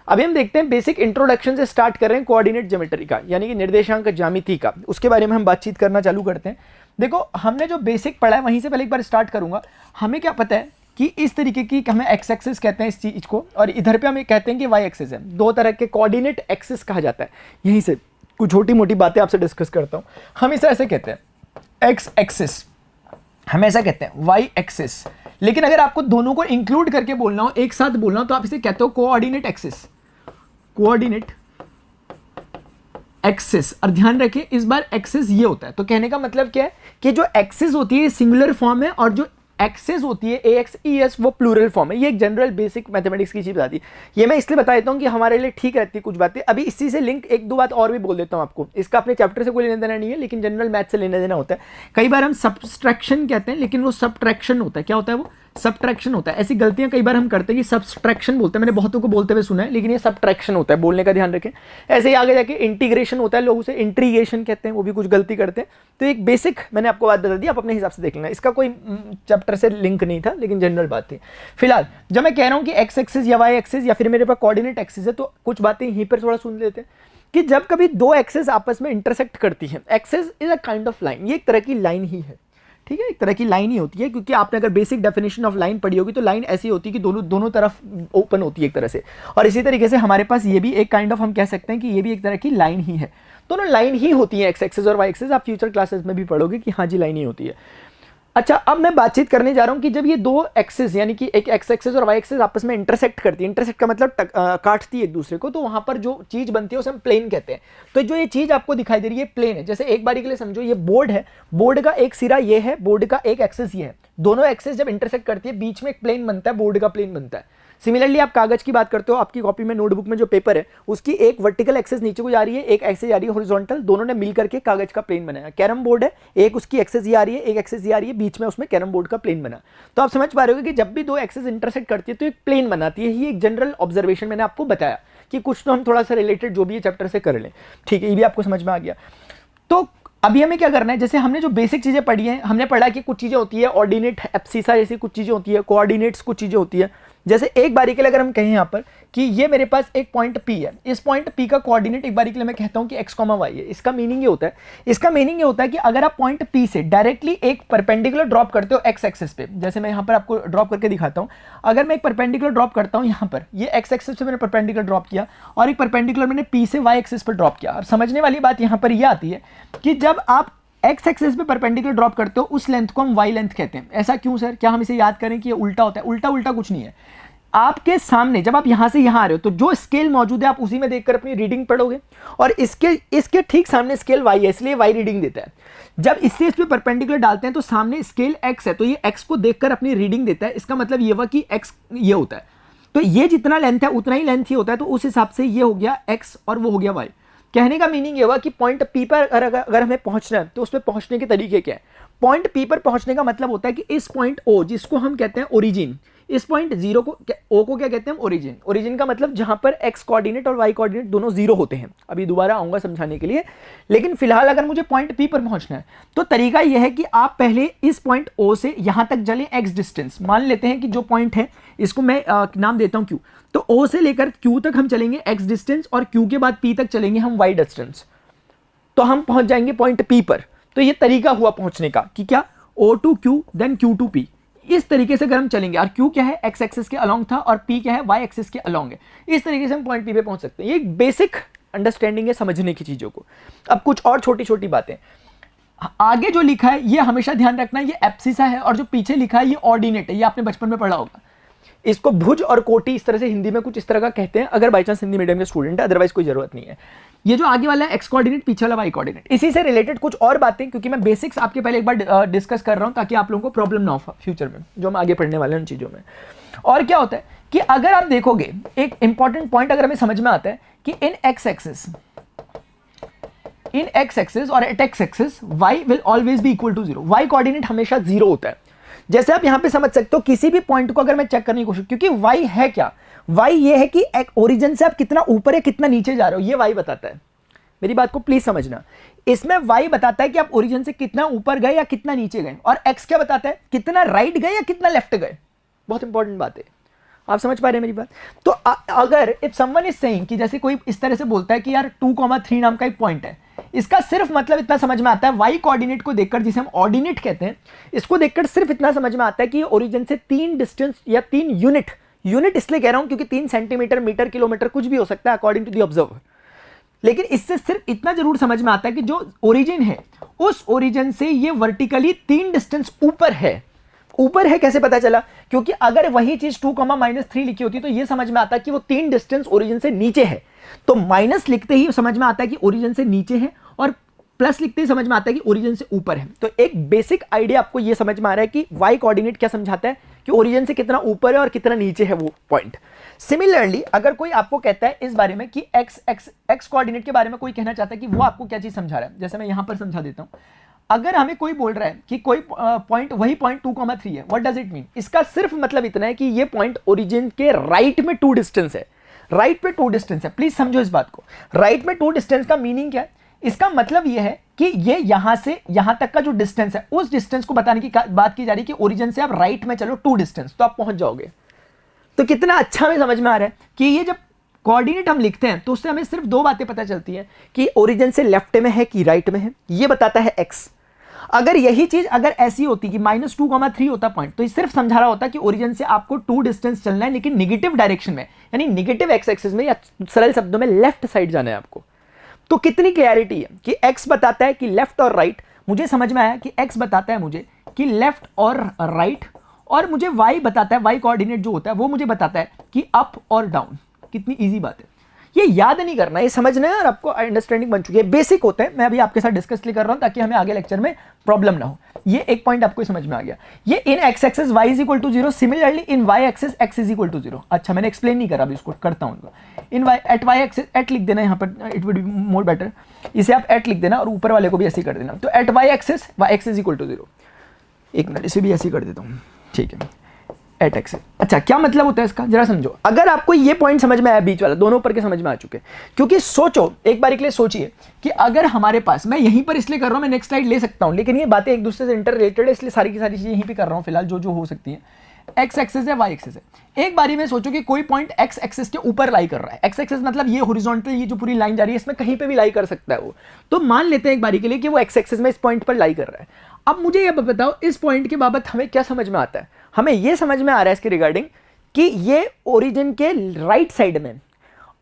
अभी हम देखते हैं बेसिक इंट्रोडक्शन से स्टार्ट कर रहे हैं कोऑर्डिनेट ज्योमेट्री का, यानी कि निर्देशांक ज्यामिति का, उसके बारे में हम बातचीत करना चालू करते हैं। देखो हमने जो बेसिक पढ़ा है वहीं से पहले एक बार स्टार्ट करूंगा। हमें क्या पता है कि इस तरीके की हमें एक्स एक्सिस कहते हैं इस चीज को, और इधर पे हम कहते हैं कि वाई एक्सिस है। दो तरह के कोऑर्डिनेट एक्सिस कहा जाता है। यहीं से कुछ छोटी मोटी बातें आपसे डिस्कस करता हूं। हम इसे ऐसे कहते हैं एक्स एक्सिस, हम ऐसा कहते हैं वाई एक्सिस। लेकिन अगर आपको दोनों को इंक्लूड करके बोलना हो, एक साथ बोलना हो, तो आप इसे कहते हो कोऑर्डिनेट एक्सिस, कोऑर्डिनेट एक्सिस। और ध्यान रखिए इस बार एक्सिस ये होता है, तो कहने का मतलब क्या है कि जो एक्सिस होती है सिंगुलर फॉर्म है, और जो एक्सेस होती है AXES वो प्लूरल फॉर्म है। ये एक जनरल बेसिक मैथमेटिक्स की चीज बताती है। ये मैं इसलिए बता देता हूँ कि हमारे लिए ठीक रहती है कुछ बातें। अभी इसी से लिंक एक दो बात और भी बोल देता हूँ आपको। इसका अपने चैप्टर से कोई लेना देना नहीं है, लेकिन जनरल मैथ से लेना देना होता है। कई बार हम सब्सट्रैक्शन कहते हैं, लेकिन वो सबट्रैक्शन होता है। क्या होता है वो? सब्ट्रैक्शन होता है। ऐसी गलतियां कई बार हम करते हैं कि सब्सट्रैक्शन बोलते हैं, मैंने बहुतों को बोलते हुए सुना है, लेकिन ये सबट्रैक्शन होता है, बोलने का ध्यान रखें। ऐसे ही आगे जाके इंटीग्रेशन होता है, लोग उसे इंट्रीगेशन कहते हैं, वो भी कुछ गलती करते हैं। तो एक बेसिक मैंने आपको बात बता दी, आप अपने हिसाब से देख लेना। इसका कोई चैप्टर से लिंक नहीं था, लेकिन जनरल बात थी। फिलहाल जब मैं कह रहा हूं कि एक्स एक्सिस या वाई एक्सिस या फिर मेरे पास कोऑर्डिनेट एक्सिस है, तो कुछ बातें यहीं पर थोड़ा सुन लेते हैं कि जब कभी दो एक्सिस आपस में इंटरसेक्ट करती है, axis is a kind of line, ये एक तरह की लाइन ही है, ठीक है, एक तरह की लाइन ही होती है। क्योंकि आपने अगर बेसिक डेफिनेशन ऑफ लाइन पढ़ी होगी तो लाइन ऐसी होती है कि दोनों तरफ ओपन होती है एक तरह से। और इसी तरीके से हमारे पास ये भी एक काइंड ऑफ, हम कह सकते हैं कि ये भी एक तरह की लाइन ही है। दोनों लाइन ही होती है, एक्स एक्सिस और वाई एक्सिस। आप फ्यूचर क्लासेस में भी पढ़ोगे कि हाँ जी लाइन ही होती है। अच्छा, अब मैं बातचीत करने जा रहा हूं कि जब ये दो एक्सिस यानी कि एक एक्स एक्सिस और वाई एक्सिस आपस में इंटरसेक्ट करती है, इंटरसेक्ट का मतलब काटती है एक दूसरे को, तो वहां पर जो चीज बनती है उसे हम प्लेन कहते हैं। तो जो ये चीज आपको दिखाई दे रही है प्लेन है। जैसे एक बारी के लिए समझो ये बोर्ड है, बोर्ड का एक सिरा ये है, बोर्ड का एक एक्सिस ये है। दोनों एक्सिस जब इंटरसेक्ट करती है बीच में एक प्लेन बनता है, बोर्ड का प्लेन बनता है। सिमिलरली आप कागज की बात करते हो, आपकी कॉपी में नोटबुक में जो पेपर है उसकी एक वर्टिकल एक्सिस नीचे को जा रही है, एक एक्सिस जा रही है हॉरिजॉन्टल, दोनों ने मिलकर के कागज का प्लेन बनाया। कैरम बोर्ड है, एक उसकी एक्सिस ये आ रही है, एक एक्सिस ये आ रही है, बीच में उसमें कैरम बोर्ड का प्लेन बना। तो आप समझ पा रहे हो कि जब भी दो एक्सिस इंटरसेक्ट करती है तो एक प्लेन बनाती है। ये एक जनरल ऑब्जर्वेशन मैंने आपको बताया कि कुछ तो हम थोड़ा सा रिलेटेड जो भी है चैप्टर से कर लें, ठीक है, ये भी आपको समझ में आ गया। तो अभी हमें क्या करना है, जैसे हमने जो बेसिक चीजें पढ़ी हैं, हमने पढ़ा कि कुछ चीजें होती है ऑर्डिनेट एब्सिसा जैसी कुछ चीजें होती है, कोऑर्डिनेट्स कुछ चीजें होती है। जैसे एक बारी के लिए अगर हम कहें यहाँ पर कि ये मेरे पास एक पॉइंट P है, इस पॉइंट P का कोऑर्डिनेट एक बारी के लिए मैं कहता हूँ कि x, y है। इसका मीनिंग ये होता है, कि अगर आप पॉइंट P से डायरेक्टली एक परपेंडिकुलर ड्रॉप करते हो x एक्सिस पे, जैसे मैं यहाँ पर आपको ड्रॉप करके दिखाता हूँ। अगर मैं एक परपेंडिकुलर ड्रॉप करता हूँ यहाँ पर, ये x एक्सिस पे मैंने परपेंडिकुलर ड्रॉप किया और एक परपेंडिकुलर मैंने P से y एक्सिस पर ड्रॉप किया। अब समझने वाली बात यहाँ पर यह आती है कि जब आप एक्स एक्सिस पे परपेंडिकुलर ड्रॉप करते हो उस लेंथ को हम वाई लेंथ कहते हैं। ऐसा क्यों सर? क्या हम इसे याद करें कि ये उल्टा होता है? उल्टा कुछ नहीं है। आपके सामने जब आप यहां से यहां आ रहे हो तो जो स्केल मौजूद है आप उसी में देखकर अपनी रीडिंग पढ़ोगे, और इसके ठीक सामने स्केल वाई है, इसलिए वाई रीडिंग देता है। जब इससे इस पे परपेंडिकुलर डालते हैं तो सामने स्केल एक्स है, तो ये एक्स को देखकर अपनी रीडिंग देता है। इसका मतलब ये हुआ कि एक्स ये होता है, तो ये जितना लेंथ है उतना ही लेंथ ही होता है। तो उस हिसाब से ये हो गया एक्स और वो हो गया वाई। कहने का मीनिंग ये हुआ कि पॉइंट P पर अगर हमें पहुंचना है तो उस पर पहुंचने के तरीके क्या है। पॉइंट P पर पहुंचने का मतलब होता है कि इस पॉइंट O, जिसको हम कहते हैं ओरिजिन, इस पॉइंट O को क्या कहते हैं? ओरिजिन। ओरिजिन का मतलब जहां पर x कोऑर्डिनेट और y कोऑर्डिनेट दोनों जीरो होते हैं। अभी दोबारा आऊंगा समझाने के लिए, लेकिन फिलहाल अगर मुझे पॉइंट P पर पहुंचना है तो तरीका यह है कि आप पहले इस पॉइंट O से यहां तक चलें x डिस्टेंस। मान लेते हैं कि जो पॉइंट है इसको मैं नाम देता हूं Q, तो O से लेकर Q तक हम चलेंगे x डिस्टेंस, और Q के बाद P तक चलेंगे हम y डिस्टेंस, तो हम पहुंच जाएंगे पॉइंट P पर। तो ये तरीका हुआ पहुंचने का कि क्या O to Q then Q to P। इस तरीके से अगर हम चलेंगे, और Q क्या है? x एक्सिस के अलोंग था, और P क्या है? y एक्सिस के अलोंग है। इस तरीके से हम पॉइंट P पे पहुंच सकते हैं। ये एक बेसिक अंडरस्टैंडिंग है समझने की चीजों को। अब कुछ और छोटी छोटी बातें, आगे जो लिखा है ये हमेशा ध्यान रखना, ये एब्सिसा है, और जो पीछे लिखा है ये ऑर्डिनेट है। ये आपने बचपन में पढ़ा होगा। इसको भुज और कोटि इस तरह से हिंदी में कुछ इस तरह का कहते हैं, अगर बाई चांस हिंदी मीडियम के स्टूडेंट है, अदरवाइज कोई जरूरत नहीं है। ये जो आगे वाला है एक्स कोऑर्डिनेट, पीछे वाला वाई कोऑर्डिनेट, इसी से रिलेटेड कुछ और बातें, क्योंकि मैं बेसिक्स आपके पहले एक बार डिस्कस कर रहा हूं ताकि आप लोगों को प्रॉब्लम ना हो फ्यूचर में जो हम आगे पढ़ने वाले हैं उन चीजों में। और क्या होता है कि अगर आप देखोगे एक इंपॉर्टेंट पॉइंट अगर हमें समझ में आता है कि इन एक्स एक्सिस और at X axis y will always be equal to 0। y coordinate हमेशा 0 होता है। जैसे आप यहां पे समझ सकते हो, किसी भी पॉइंट को अगर मैं चेक करने की कोशिश, क्योंकि y है क्या? y ये है कि ओरिजिन से आप कितना ऊपर या कितना नीचे जा रहे हो, ये y बताता है। मेरी बात को प्लीज समझना, इसमें y बताता है कि आप ओरिजिन से कितना ऊपर गए या कितना नीचे गए, और x क्या बताता है? कितना राइट गए या कितना लेफ्ट गए। बहुत इंपॉर्टेंट बात है। आप समझ पा रहे हैं मेरी बात? तो अगर इफ समवन इज सेइंग कि जैसे कोई इस तरह से बोलता है कि यार 2,3 नाम का एक पॉइंट है, इसका सिर्फ मतलब इतना समझ में आता है वाई कोऑर्डिनेट को देखकर, जिसे हम ऑर्डिनेट कहते हैं, इसको देखकर सिर्फ इतना समझ में आता है कि ओरिजिन से 3 डिस्टेंस या 3 यूनिट इसलिए कह रहा हूं क्योंकि 3 सेंटीमीटर, मीटर, किलोमीटर कुछ भी हो सकता है अकॉर्डिंग टू द ऑब्जर्वर। लेकिन इससे सिर्फ इतना जरूर समझ में आता है कि जो ओरिजिन है उस ओरिजिन से ये वर्टिकली 3 डिस्टेंस ऊपर है। ऊपर है कैसे पता चला? क्योंकि अगर वही चीज 2,-3 लिखी होती तो ये समझ में आता कि वो 3 डिस्टेंस ओरिजिन से नीचे है, तो माइनस लिखते ही समझ में आता है कि ओरिजिन से नीचे है, और प्लस लिखते ही समझ में आता है कि ओरिजिन से ऊपर है। तो एक बेसिक आइडिया आपको ये समझ में आ रहा है कि वाई कोऑर्डिनेट क्या समझाता है, कि ओरिजिन से कितना ऊपर है और कितना नीचे है वो पॉइंट। सिमिलरली अगर कोई आपको कहता है इस बारे में कि एक्स कोऑर्डिनेट के बारे में कोई कहना चाहता है कि वो आपको क्या चीज समझा रहा है, जैसे मैं यहां पर समझा देता हूं। अगर हमें कोई बोल रहा है कि कोई पॉइंट वही पॉइंट 2,3 है, व्हाट डज इट मीन? इसका सिर्फ मतलब इतना है कि ये पॉइंट ओरिजिन के राइट में 2 डिस्टेंस है, राइट पे 2 डिस्टेंस है। प्लीज समझो इस बात को, राइट में 2 डिस्टेंस का मीनिंग क्या है? इसका मतलब यह है कि ये यहां से यहां तक का जो डिस्टेंस है, उस डिस्टेंस को बताने की बात की जा रही है कि ओरिजिन से आप राइट में चलो 2 डिस्टेंस तो आप पहुंच जाओगे। तो कितना अच्छा हमें समझ में आ रहा है कि ये जब कोऑर्डिनेट हम लिखते हैं तो उससे हमें सिर्फ 2 बातें पता चलती हैं कि ओरिजिन से लेफ्ट में है कि राइट में है, ये बताता है एक्स। अगर यही चीज अगर ऐसी होती कि -2,3 होता पॉइंट, तो ये सिर्फ समझा रहा होता कि ओरिजिन से आपको 2 डिस्टेंस चलना है, लेकिन निगेटिव डायरेक्शन में, यानी निगेटिव एक्स एक्सिस में, या सरल शब्दों में लेफ्ट साइड जाना है आपको। तो कितनी क्लैरिटी है कि एक्स बताता है कि लेफ्ट और राइट, मुझे समझ में आया कि एक्स बताता है मुझे कि लेफ्ट और राइट, और मुझे वाई बताता है, वाई कोऑर्डिनेट जो होता है वो मुझे बताता है कि अप और डाउन। कितनी इजी बात है, ये याद नहीं करना, ये समझना है और आपको अंडरस्टैंडिंग बन चुकी है। बेसिक होते हैं, मैं अभी आपके साथ डिस्कस कर रहा हूं ताकि हमें आगे लेक्चर में प्रॉब्लम ना हो। ये एक पॉइंट आपको समझ में आ गया। ये in x axis y is equal to 0, similarly in y axis x is equal to 0। अच्छा मैंने एक्सप्लेन नहीं करा, अभी इसको करता हूं। इन y एक्सिस एट लिख देना, यहाँ पर it would be more better, इसे आप एट लिख देना और ऊपर वाले को भी ऐसे ही कर देना। तो at y axis y X is equal to 0। एक मिनट, इसे भी ऐसे ही कर देता हूँ, ठीक है, एट एक्स। अच्छा क्या मतलब होता है इसका, जरा समझो। अगर आपको ये पॉइंट समझ में आया, बीच वाला, दोनों ऊपर के समझ में आ चुके, क्योंकि सोचो एक बार के लिए सोचिए कि अगर हमारे पास, मैं यहीं पर इसलिए कर रहा हूं, मैं नेक्स्ट स्लाइड ले सकता हूं, लेकिन ये बातें एक दूसरे से इंटर रिलेटेड है, इसलिए सारी की सारी चीजें यहीं पे कर रहा हूं फिलहाल, जो हो सकती है। एक्स एक्सिस है, वाई एक्सिस है। एक बारी में सोचो कि कोई पॉइंट एक्स एक्सिस के ऊपर लाई कर रहा है। एक्स एक्सिस मतलब ये हॉरिजॉन्टल, ये जो पूरी लाइन जा रही है, इसमें कहीं पे भी लाई कर सकता है वो। तो मान लेते हैं एक बारी के लिए कि वो एक्स एक्सिस में इस पॉइंट पर लाई कर रहा है। अब मुझे ये बताओ इस पॉइंट के बाबत हमें क्या समझ में आता है? हमें ये समझ में आ रहा है इसके रिगार्डिंग कि ये ओरिजिन के राइट साइड में,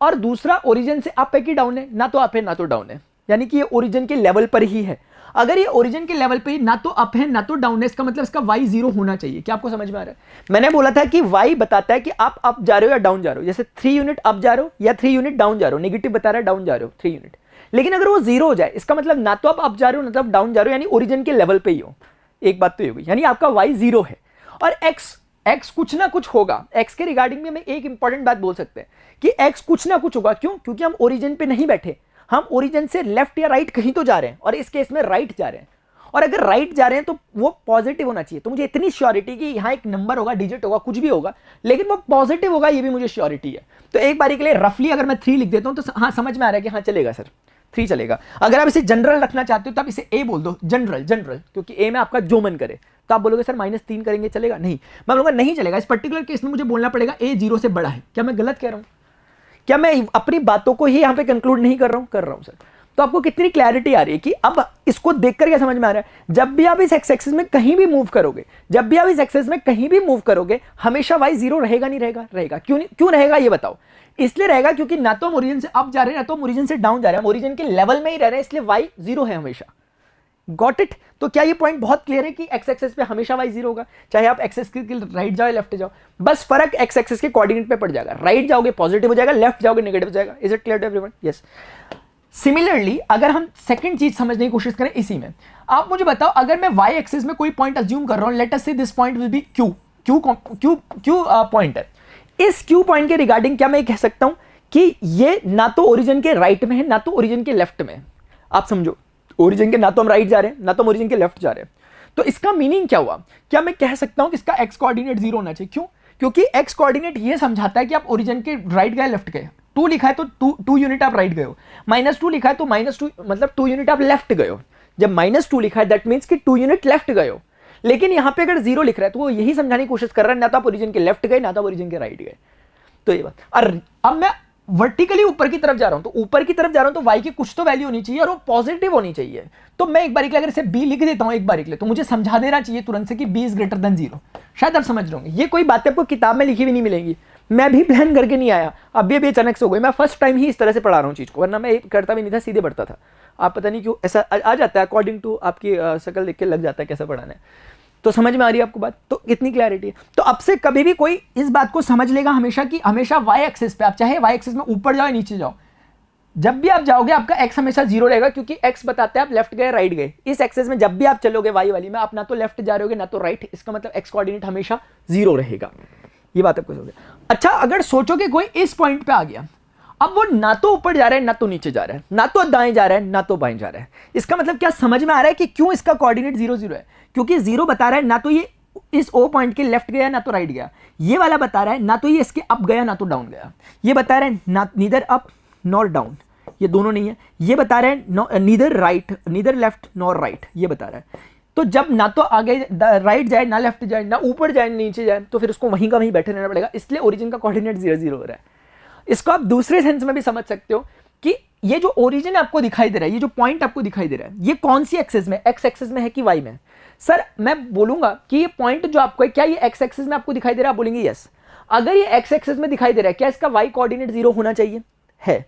और दूसरा ओरिजिन से अप है कि डाउन है, ना तो अप है ना तो डाउन है, यानी कि ये ओरिजिन के लेवल पर ही है। अगर ये ओरिजिन के लेवल पे ही ना तो अप है ना तो डाउन है, इसका मतलब इसका y 0 होना चाहिए। क्या आपको समझ में आ रहा है? मैंने बोला था कि y बताता है कि आप अप जा रहे हो या डाउन जा रहे हो, जैसे 3 यूनिट अप जा रहे हो या 3 यूनिट डाउन जा रहे हो, नेगेटिव बता रहा है डाउन जा रहे हो 3 यूनिट। लेकिन अगर वो 0 हो जाए, इसका मतलब ना तो आप अप जा रहे हो ना तो आप डाउन जा रहे हो, यानी ओरिजिन के लेवल पे ही हो। एक बात तो ये हुई, यानी आपका y 0 है। और x कुछ ना कुछ होगा। x के रिगार्डिंग में मैं एक इंपॉर्टेंट बात बोल सकते हैं कि x कुछ ना कुछ होगा। क्यों? क्योंकि हम ओरिजिन पे नहीं बैठे, हम ओरिजिन से लेफ्ट या राइट कहीं तो जा रहे हैं, और इस केस में राइट जा रहे हैं। और अगर राइट जा रहे हैं तो वो पॉजिटिव होना चाहिए। तो मुझे इतनी श्योरिटी कि यहाँ एक नंबर होगा, डिजिट होगा, कुछ भी होगा, लेकिन वो पॉजिटिव होगा, ये भी मुझे श्योरिटी है। तो एक बारी के लिए रफली अगर मैं 3 लिख देता हूँ तो हाँ समझ में आ रहा है कि हाँ चलेगा सर, 3 चलेगा। अगर आप इसे जनरल रखना चाहते हो तो आप इसे ए बोल दो, जनरल, क्योंकि ए में आपका जो मन करे। तो आप बोलोगे सर -3 करेंगे चलेगा? नहीं, मैं बोलूंगा नहीं चलेगा। इस पर्टिकुलर केस में मुझे बोलना पड़ेगा ए 0 से बड़ा है। क्या मैं गलत कह रहा हूं? क्या मैं अपनी बातों को ही यहां पे कंक्लूड नहीं कर रहा हूं? कर रहा हूं सर। तो आपको कितनी क्लैरिटी आ रही है कि अब इसको देखकर क्या समझ में आ रहा है? जब भी आप इस एक्स एक्सिस में कहीं भी मूव करोगे, जब भी आप इस एक्सिस में कहीं भी मूव करोगे, हमेशा y 0 रहेगा नहीं रहेगा? रहेगा। क्यों रहेगा ये बताओ? इसलिए रहेगा क्योंकि ना तो हम ओरिजिन से अप जा रहे हैं ना तो हम ओरिजिन से डाउन जा रहे हैं, हम ओरिजिन के लेवल में ही रह रहे हैं, इसलिए y 0 है हमेशा। Got it? तो क्या ये पॉइंट बहुत क्लियर है कि एक्स एक्सिस पे हमेशा y 0 होगा, चाहे आप एक्स एक्सिस के राइट जाओ या लेफ्ट जाओ, बस फर्क एक्स एक्सिस के कोऑर्डिनेट पे पड़ जाएगा। राइट जाओगे पॉजिटिव हो जाएगा, लेफ्ट जाओगे नेगेटिव हो जाएगा। Is it clear to everyone? Yes. Similarly अगर हम सेकंड चीज समझने की कोशिश करें इसी में, आप मुझे बताओ अगर मैं y एक्सिस में कोई पॉइंट अज्यूम कर रहा हूं, लेट अस से this point will be q point है। इस q पॉइंट के रिगार्डिंग क्या मैं कह सकता हूं कि ये ना तो ओरिजिन के राइट में है ना तो ओरिजिन के लेफ्ट में है? आप समझो, ओरिजिन के ना तो हम राइट जा रहे हैं ना तो हम ओरिजिन के लेफ्ट जा रहे हैं। तो इसका मीनिंग क्या हुआ? क्या मैं कह सकता हूं कि इसका x कोऑर्डिनेट 0 होना चाहिए? क्यों? क्योंकि x कोऑर्डिनेट ये समझाता है कि आप ओरिजिन के राइट गए लेफ्ट गए। 2 लिखा है तो 2 यूनिट आप राइट गए हो, -2 लिखा है तो -2 मतलब 2 यूनिट आप लेफ्ट गए हो। जब -2 लिखा है दैट मींस कि 2 यूनिट लेफ्ट गए हो। लेकिन यहाँ पे अगर जीरो लिख रहा है तो वो यही समझाने की कोशिश कर रहा है ना तो आप ओरिजिन के लेफ्ट गए ना तो ओरिजिन के राइट गए। तो ये बात, और अब मैं वर्टिकली ऊपर की तरफ जा रहा हूं, तो ऊपर की तरफ जा रहा हूं तो y की कुछ तो वैल्यू होनी चाहिए और वो पॉजिटिव होनी चाहिए। तो मैं एक बार के लिए अगर इसे b लिख देता हूं एक बार के लिए, तो मुझे समझा देना चाहिए तुरंत से कि b इज ग्रेटर देन 0। शायद आप समझ रहे होंगे, ये कोई बातें आपको किताब में लिखी भी नहीं मिलेंगी, मैं भी प्लान करके नहीं आया, अभी अचानक से हो गई। मैं फर्स्ट टाइम ही इस तरह से पढ़ा रहा हूँ चीज को, वरना मैं करता भी नहीं था, सीधे पढ़ता था। आप पता नहीं क्यों ऐसा आ जाता है, अकॉर्डिंग टू आपकी शक्ल देख के लग जाता है कैसा पढ़ाना है। तो समझ में आ रही है आपको बात? तो इतनी क्लैरिटी है। तो अब से कभी भी कोई इस बात को समझ लेगा हमेशा कि हमेशा वाई एक्सिस पे, आप चाहे वाई एक्सिस में ऊपर जाओ नीचे जाओ, जब भी आप जाओगे आपका एक्स हमेशा 0 रहेगा, क्योंकि एक्स बताते हैं आप लेफ्ट गए राइट गए। इस एक्सिस में जब भी आप चलोगे वाई वाली में, आप ना तो लेफ्ट जा रहे होगे ना तो राइट, इसका मतलब एक्स कोऑर्डिनेट हमेशा 0 रहेगा। ये बात आपको समझ। अच्छा, अगर सोचोगे कोई इस पॉइंट पे आ गया, अब वो ना तो ऊपर जा रहा है ना तो नीचे जा रहा है, ना तो दाएं जा रहा है ना तो बाएं जा रहा है। इसका मतलब क्या समझ में आ रहा है कि क्यों इसका कोऑर्डिनेट 0 0 है? क्योंकि 0 बता रहा है ना तो ये इस ओ पॉइंट के लेफ्ट गया ना तो राइट गया, ये वाला बता रहा है ना तो ये इसके अप गया ना तो डाउन गया, ये बता रहा है ना नीदर अप नॉर डाउन, ये दोनों नहीं है, ये बता रहा है neither right neither left nor right, ये बता रहा है। तो जब ना तो आगे राइट जाए ना लेफ्ट जाए ना ऊपर जाए ना नीचे जाए, तो फिर उसको वहीं का वहीं बैठे रहना पड़ेगा, इसलिए ओरिजिन का कोऑर्डिनेट 0 0 हो रहा है। इसको आप दूसरे सेंस में भी समझ सकते हो कि ये जो ओरिजिन आपको दिखाई दे रहा है, ये जो पॉइंट आपको दिखाई दे रहा है, ये कौन सी एक्सिस में, एक्स एक्सिस में है कि वाई में? सर मैं बोलूंगा कि ये पॉइंट जो आपको है, क्या ये एक्स एक्सिस में आपको दिखाई दे रहा है? आप बोलेंगे यस। अगर ये एक्स एक्सिस में दिखाई दे रहा है, क्या इसका वाई कोऑर्डिनेट 0 होना चाहिए? है।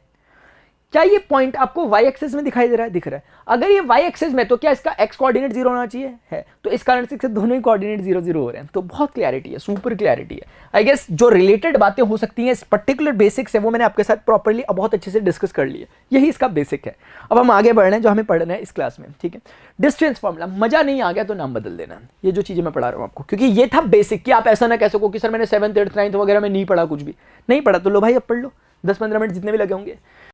क्या ये पॉइंट आपको वाई एक्सिस में दिखाई दे रहा है? दिख रहा है। अगर ये वाई एक्सिस में, तो क्या इसका एक्स कोऑर्डिनेट 0 होना चाहिए? है। तो इस कारण से दोनों ही कोऑर्डिनेट 0 0 हो रहे हैं। तो बहुत क्लैरिटी है, सुपर क्लैरिटी है। आई गेस जो रिलेटेड बातें हो सकती हैं इस पर्टिकुलर बेसिक्स है, वो मैंने आपके साथ प्रॉपर्ली बहुत अच्छे से डिस्कस कर लिया। यही इसका बेसिक है। अब हम आगे बढ़ रहे हैं जो हमें पढ़ना है इस क्लास में, ठीक है। डिस्टेंस फॉर्मूला, मजा नहीं आ गया तो नाम बदल देना। ये जो चीजें मैं पढ़ा रहा हूँ आपको, क्योंकि ये था बेसिक, कि आप ऐसा ना कह सको कि सर मैंने 7th 8th 9th वगैरह में नहीं पढ़ा, कुछ भी नहीं पढ़ा, तो लो भाई अब पढ़ लो, 10-15 मिनट जितने भी लगे होंगे।